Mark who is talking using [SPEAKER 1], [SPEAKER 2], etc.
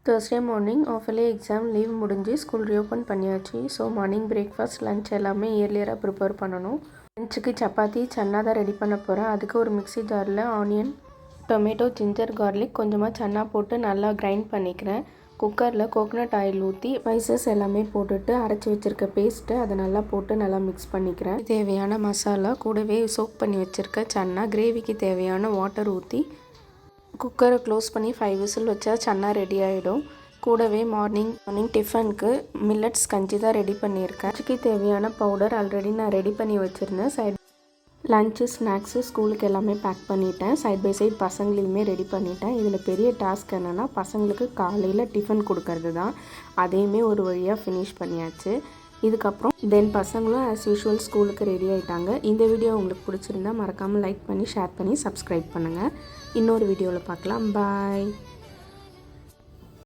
[SPEAKER 1] Thursday morning half-yearly exam leave முடிஞ்சு school reopen பண்ணியாச்சு. So morning breakfast lunch எல்லாமே இயர்லியராக prepare பண்ணணும். லஞ்சுக்கு சப்பாத்தி சன்னா தான் ரெடி பண்ண போகிறேன். அதுக்கு ஒரு மிக்ஸி ஜாரில் ஆனியன், டொமேட்டோ, ஜிஞ்சர், கார்லிக் கொஞ்சமாக சன்னா போட்டு நல்லா கிரைண்ட் பண்ணிக்கிறேன். குக்கரில் கோகனட் ஆயில் ஊற்றி ஸ்பைசஸ் எல்லாமே போட்டுட்டு அரைச்சி வச்சுருக்க பேஸ்ட்டு அதை நல்லா போட்டு நல்லா மிக்ஸ் பண்ணிக்கிறேன். தேவையான மசாலா கூடவே சோக் பண்ணி வச்சுருக்க சன்னா, கிரேவிக்கு தேவையான வாட்டர் ஊற்றி குக்கரை க்ளோஸ் பண்ணி 5 விசில் வச்சா சன்னா ரெடி ஆகிடும். கூடவே மார்னிங் டிஃபனுக்கு மில்லட்ஸ் கஞ்சி தான் ரெடி பண்ணியிருக்கேன். லஞ்சுக்கு தேவையான பவுடர் ஆல்ரெடி நான் ரெடி பண்ணி வச்சுருந்தேன். லஞ்சு ஸ்நாக்ஸு ஸ்கூலுக்கு எல்லாமே பேக் பண்ணிட்டேன். சைட் பை சைட் பசங்களையுமே ரெடி பண்ணிட்டேன். இதில் பெரிய டாஸ்க் என்னென்னா பசங்களுக்கு காலையில் டிஃபன் கொடுக்கறது தான். அதையுமே ஒரு வழியாக ஃபினிஷ் பண்ணியாச்சு. இதுக்கப்புறம் பசங்களும் ஆஸ் யூஷுவல் ஸ்கூலுக்கு ரெடி ஆகிட்டாங்க. இந்த வீடியோ உங்களுக்கு பிடிச்சிருந்தா மறக்காமல் லைக் பண்ணி ஷேர் பண்ணி சப்ஸ்கிரைப் பண்ணுங்கள். இன்னொரு வீடியோவில் பார்க்கலாம். பாய்.